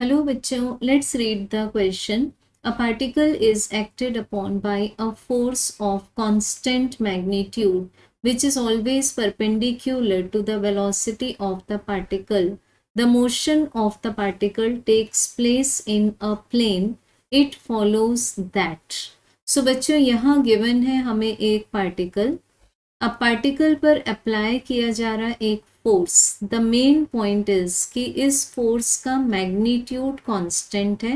Hello बच्चों, let's read the question. A particle is acted upon by a force of constant magnitude which is always perpendicular to the velocity of the particle. The motion of the particle takes place in a plane. It follows that. So बच्चों यहाँ given है हमें एक particle. अब particle पर apply किया जा रहा एक force. The main point is कि इस फोर्स का मैग्नीट्यूड कांस्टेंट है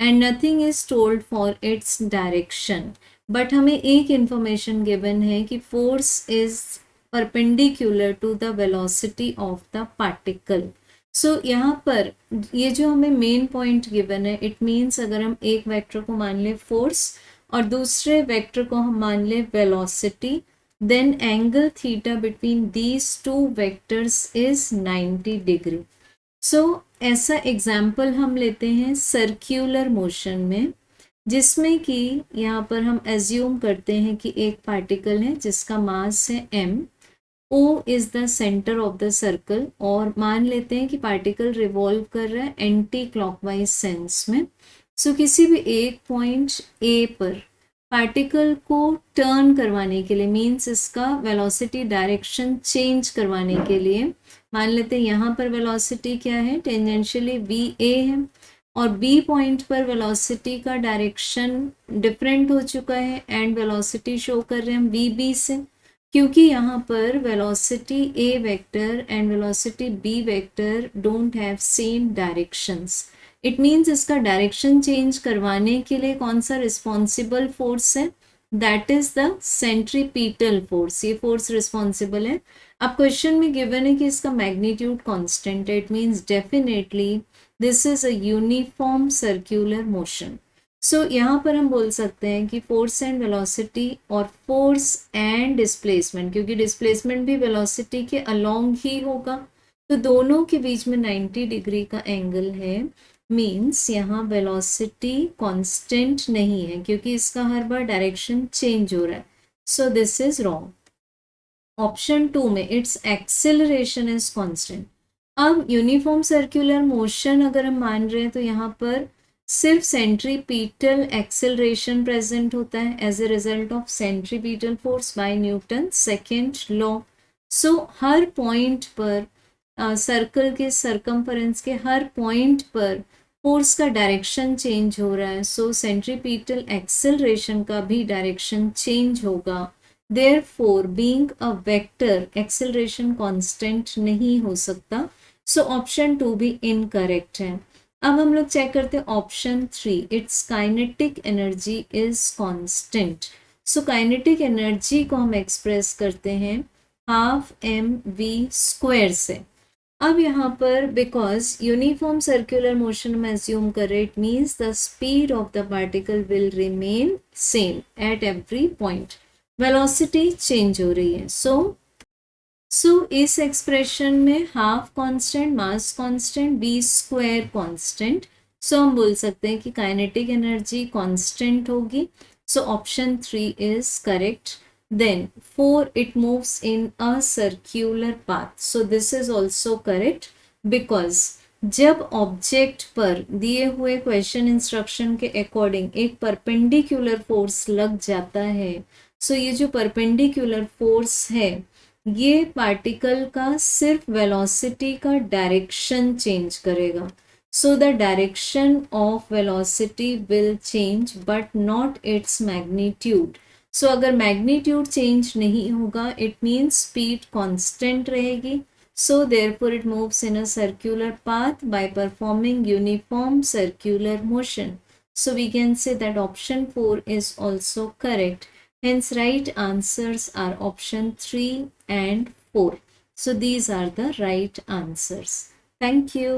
and nothing is told for its direction. But हमें एक इंफॉर्मेशन गिवन है कि force is perpendicular to the velocity of the particle. So यहाँ पर ये जो हमें मेन पॉइंट गिवन है, इट मीन्स अगर हम एक वेक्टर को मान ले फोर्स और दूसरे वेक्टर को हम मान ले velocity, then angle theta between these two vectors is 90 degree. So ऐसा एग्जाम्पल हम लेते हैं सर्क्यूलर मोशन में, जिसमें कि यहाँ पर हम एज्यूम करते हैं कि एक पार्टिकल है जिसका मास है m. O is the centre of the circle और मान लेते हैं कि पार्टिकल रिवॉल्व कर रहा है एंटी क्लॉकवाइज सेंस में. सो किसी भी एक पॉइंट A पर पार्टिकल को टर्न करवाने के लिए, मीन्स इसका वेलोसिटी डायरेक्शन चेंज करवाने के लिए, मान लेते हैं यहाँ पर वेलोसिटी क्या है, टेंजेंशियली VA है और B पॉइंट पर वेलोसिटी का डायरेक्शन डिफरेंट हो चुका है एंड वेलोसिटी शो कर रहे हैं हम VB से, क्योंकि यहाँ पर velocity A vector and velocity B vector don't have same directions. It means इसका डायरेक्शन चेंज करवाने के लिए कौन सा रिस्पॉन्सिबल फोर्स है, that is the centripetal force. ये फोर्स रिस्पॉन्सिबल है. अब क्वेश्चन में गिवन है कि इसका मैग्नीट्यूड कांस्टेंट है. It means definitely this is a uniform circular motion. So यहाँ पर हम बोल सकते हैं कि फोर्स एंड वेलोसिटी और फोर्स एंड डिस्प्लेसमेंट, क्योंकि डिस्प्लेसमेंट भी वेलोसिटी के अलोंग ही होगा, तो दोनों के बीच में 90 डिग्री का एंगल है. मीन्स यहाँ वेलोसिटी कांस्टेंट नहीं है क्योंकि इसका हर बार डायरेक्शन चेंज हो रहा है. So this is wrong. Option 2 में इट्स एक्सेलरेशन इज कांस्टेंट. अब यूनिफॉर्म सर्कुलर मोशन अगर हम मान रहे हैं तो यहाँ पर सिर्फ सेंट्रीपीटल एक्सेलरेशन प्रेजेंट होता है as a result of centripetal force by Newton second law. So हर पॉइंट पर सर्कल के सरकमफरेंस के हर पॉइंट पर फोर्स का डायरेक्शन चेंज हो रहा है. सो सेंट्रीपीटल एक्सेलरेशन का भी डायरेक्शन चेंज होगा. Therefore being a vector acceleration constant नहीं हो सकता. सो ऑप्शन 2 भी इनकरेक्ट है. अब हम लोग चेक करते हैं option 3. It's kinetic energy is constant. So kinetic energy को हम एक्सप्रेस करते हैं हाफ mv स्क्वायर से. अब यहाँ पर बिकॉज यूनिफॉर्म सर्कुलर मोशन में एज्यूम कर रहे, it means the speed of the particle will remain same at every point. Velocity change हो रही है. सो इस एक्सप्रेशन में half constant, mass constant, b square constant. So हम बोल सकते हैं कि काइनेटिक एनर्जी कांस्टेंट होगी. So option 3 is correct. Then 4, it moves in a circular path. So this is also correct because जब ऑब्जेक्ट पर दिए हुए क्वेश्चन इंस्ट्रक्शन के अकॉर्डिंग एक परपेंडिकुलर फोर्स लग जाता है, सो ये जो परपेंडिकुलर फोर्स है ये पार्टिकल का सिर्फ वेलोसिटी का डायरेक्शन चेंज करेगा. So the direction of velocity will change but not its magnitude. So अगर मैग्नीट्यूड चेंज नहीं होगा, इट मीन्स स्पीड कांस्टेंट रहेगी. So therefore it moves in a circular path by performing uniform circular motion. So we can say that option 4 is also correct. Hence right answers are option 3 and 4. So these are the right answers. Thank you.